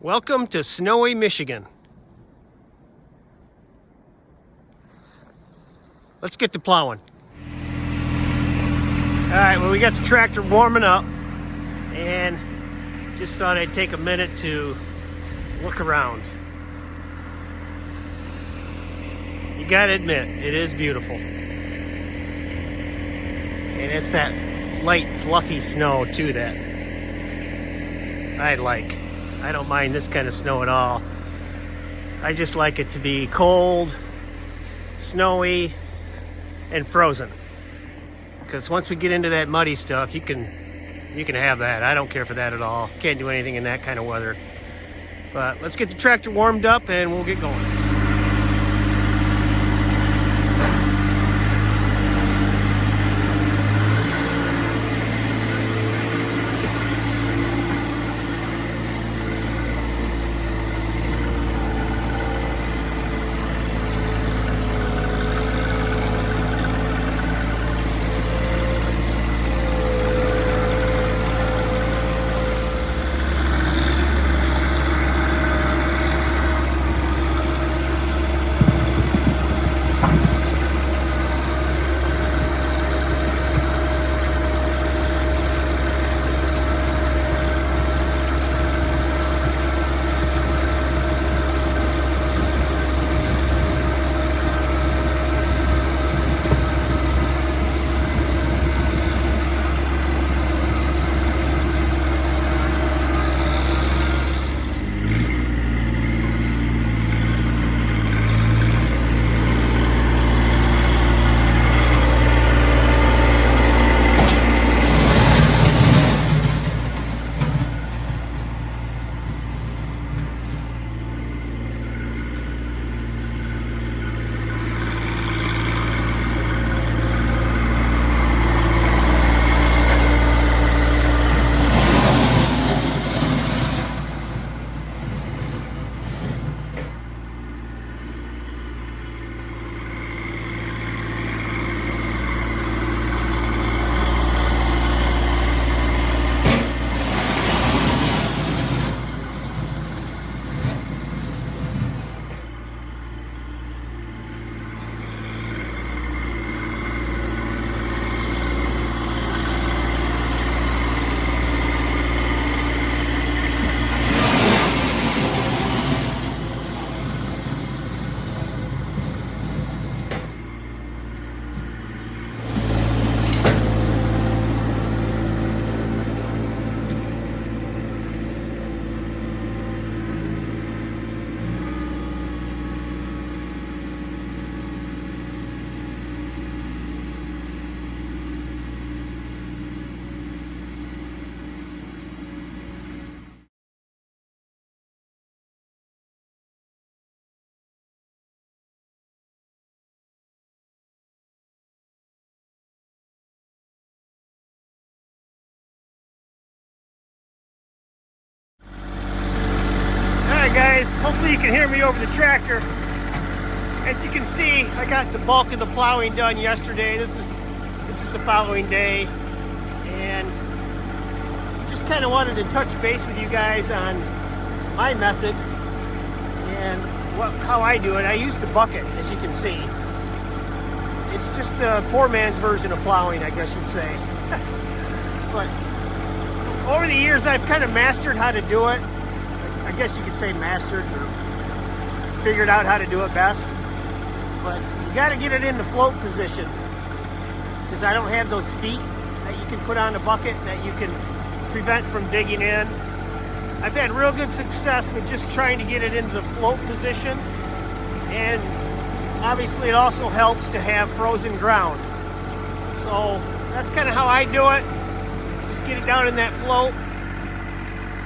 Welcome to snowy Michigan. Let's get to plowing. All right, well, we got the tractor warming up and just thought I'd take a minute to look around. You gotta admit, it is beautiful. And it's that light, fluffy snow too that I like. I don't mind this kind of snow at all. I just like it to be cold, snowy, and frozen. Because once we get into that muddy stuff, you can have that. I don't care for that at all. Can't do anything in that kind of weather. But let's get the tractor warmed up and we'll get going. Guys, hopefully you can hear me over the tractor. As you can see, I got the bulk of the plowing done yesterday. This is the following day, and just kind of wanted to touch base with you guys on my method and how I do it. I use the bucket, as you can see. It's just the poor man's version of plowing, I guess you'd say. But over the years, I've kind of mastered how to do it. I guess you could say mastered or figured out how to do it best. But you got to get it in the float position, because I don't have those feet that you can put on the bucket that you can prevent from digging in. I've had real good success with just trying to get it into the float position, and obviously it also helps to have frozen ground. So that's kind of how I do it. Just get it down in that float.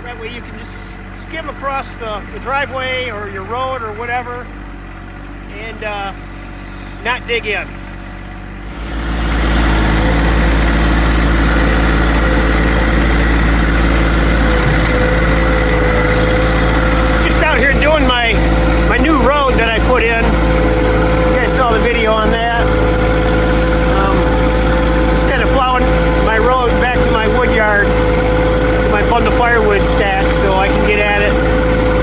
That way you can just skim across the driveway or your road or whatever and not dig in. Just out here doing my new road that I put in. You guys saw the video on that. Just kind of plowing my road back to my wood yard, my bundle firewood stack, so I can get at it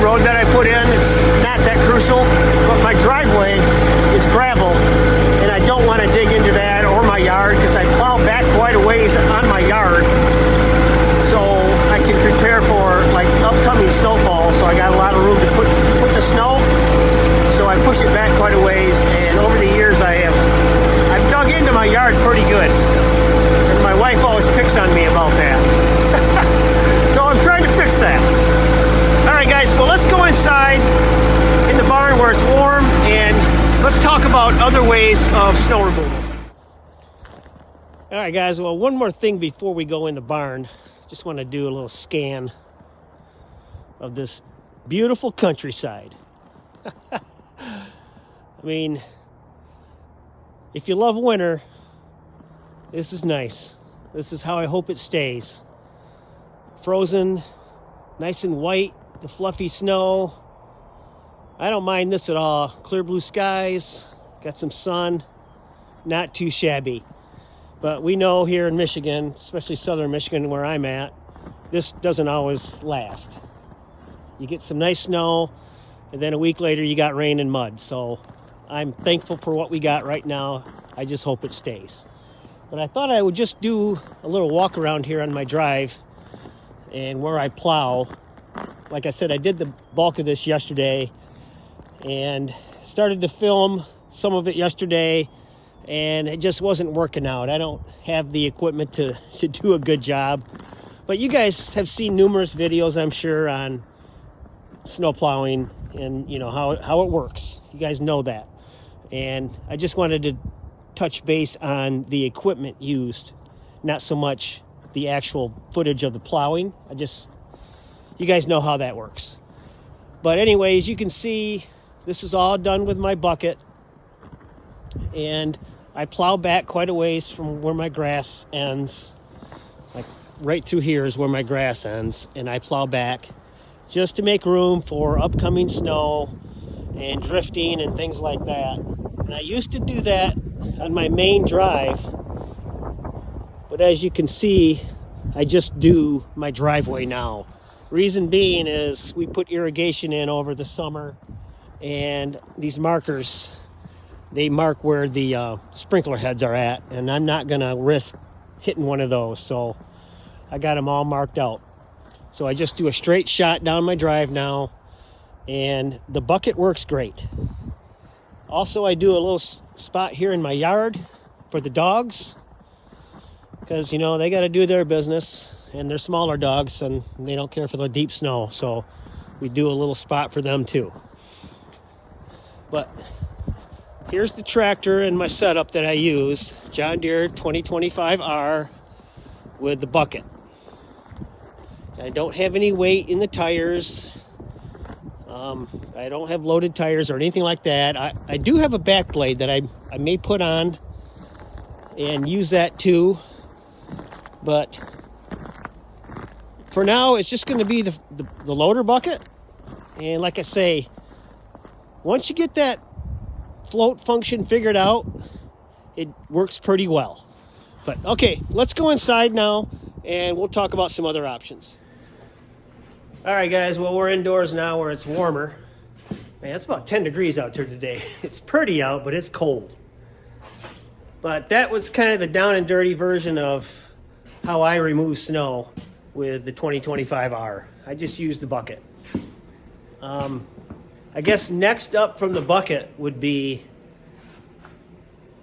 road that I put in. It's not that crucial, but my driveway is gravel, and I don't want to dig into that or my yard because I plow back quite a ways on my yard, so I can prepare for like upcoming snowfall. So I got a lot of room to put the snow, so I push it back quite a ways. And over the years, I've dug into my yard pretty good, and my wife always picks on me about that. So I'm trying to fix that. All right, guys, well, let's go inside in the barn where it's warm, and let's talk about other ways of snow removal. All right, guys, well, one more thing before we go in the barn. Just want to do a little scan of this beautiful countryside. I mean, if you love winter, this is nice. This is how I hope it stays. Frozen, nice and white, the fluffy snow. I don't mind this at all. Clear blue skies, got some sun, not too shabby. But we know here in Michigan, especially southern Michigan where I'm at, this doesn't always last. You get some nice snow, and then a week later you got rain and mud. So I'm thankful for what we got right now. I just hope it stays. But I thought I would just do a little walk around here on my drive and where I plow. Like I said, I did the bulk of this yesterday and started to film some of it yesterday, and it just wasn't working out. I don't have the equipment to do a good job. But you guys have seen numerous videos, I'm sure, on snow plowing and you know how it works. You guys know that. And I just wanted to touch base on the equipment used, not so much the actual footage of the plowing. You guys know how that works. But anyways, you can see this is all done with my bucket, and I plow back quite a ways from where my grass ends. Like right through here is where my grass ends, and I plow back just to make room for upcoming snow and drifting and things like that. And I used to do that on my main drive, but as you can see, I just do my driveway now. Reason being is we put irrigation in over the summer, and these markers, they mark where the sprinkler heads are at, and I'm not gonna risk hitting one of those, so I got them all marked out. So I just do a straight shot down my drive now, and the bucket works great. Also, I do a little spot here in my yard for the dogs, because you know they got to do their business, and they're smaller dogs and they don't care for the deep snow, so we do a little spot for them too. But here's the tractor and my setup that I use, John Deere 2025R with the bucket. I don't have any weight in the tires. I don't have loaded tires or anything like that. I do have a back blade that I may put on and use that too. But for now, it's just going to be the loader bucket. And like I say, once you get that float function figured out, it works pretty well. But okay, let's go inside now and we'll talk about some other options. All right, guys, well, we're indoors now where it's warmer. Man, it's about 10 degrees out there today. It's pretty out, but it's cold. But that was kind of the down and dirty version of how I remove snow with the 2025R. I just use the bucket. I guess next up from the bucket would be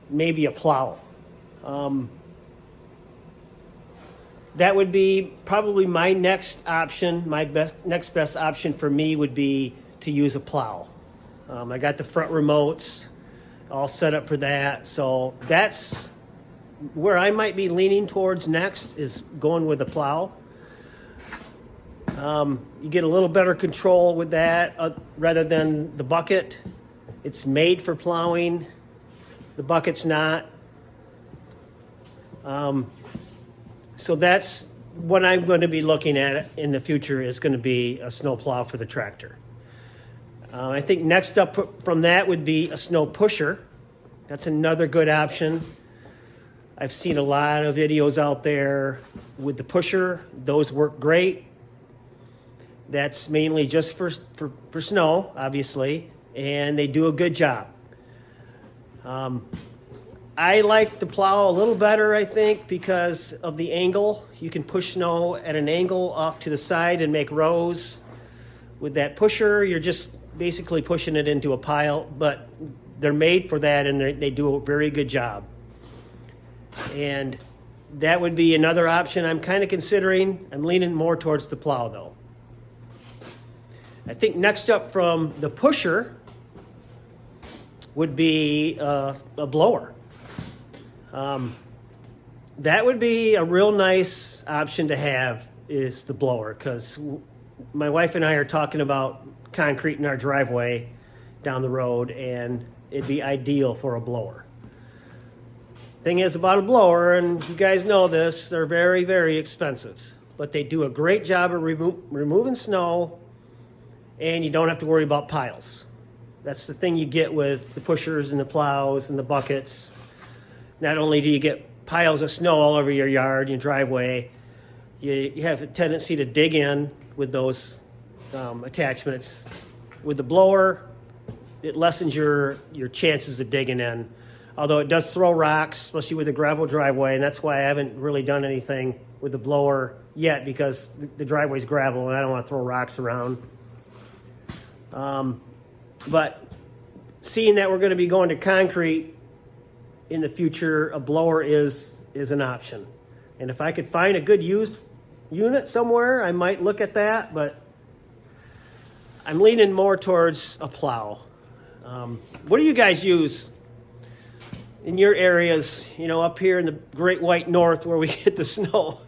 maybe a plow. That would be probably my next option. My next best option for me would be to use a plow. I got the front remotes all set up for that. So that's where I might be leaning towards next, is going with a plow. You get a little better control with that rather than the bucket. It's made for plowing. The bucket's not. So that's what I'm going to be looking at in the future, is going to be a snow plow for the tractor. I think next up from that would be a snow pusher. That's another good option. I've seen a lot of videos out there with the pusher. Those work great. That's mainly just for snow, obviously, and they do a good job. I like the plow a little better, I think, because of the angle. You can push snow at an angle off to the side and make rows. With that pusher, you're just basically pushing it into a pile, but they're made for that, and they do a very good job. And that would be another option I'm kind of considering. I'm leaning more towards the plow, though. I think next up from the pusher would be a blower. That would be a real nice option to have, is the blower, because my wife and I are talking about concrete in our driveway down the road, and it'd be ideal for a blower. Thing is about a blower, and you guys know this, they're very, very expensive, but they do a great job of removing snow, and you don't have to worry about piles. That's the thing you get with the pushers and the plows and the buckets. Not only do you get piles of snow all over your yard, your driveway, you have a tendency to dig in with those attachments. With the blower, it lessens your chances of digging in. Although it does throw rocks, especially with a gravel driveway, and that's why I haven't really done anything with the blower yet, because the driveway's gravel and I don't want to throw rocks around. But seeing that we're going to be going to concrete in the future, a blower is an option. And if I could find a good used unit somewhere, I might look at that, but I'm leaning more towards a plow. What do you guys use in your areas, up here in the Great White North where we get the snow?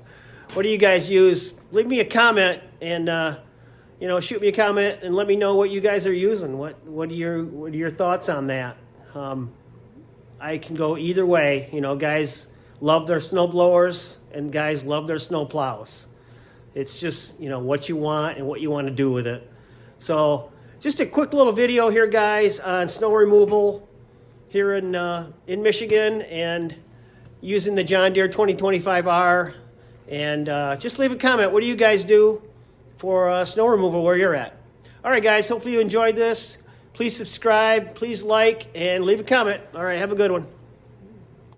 What do you guys use? Leave me a comment and shoot me a comment and let me know what you guys are using. What are your thoughts on that? I can go either way. Guys love their snow blowers and guys love their snow plows. It's just, what you want and what you want to do with it. So just a quick little video here, guys, on snow removal here in Michigan and using the John Deere 2025R. And just leave a comment. What do you guys do for snow removal where you're at? All right, guys, hopefully you enjoyed this. Please subscribe, please like, and leave a comment. All right, have a good one.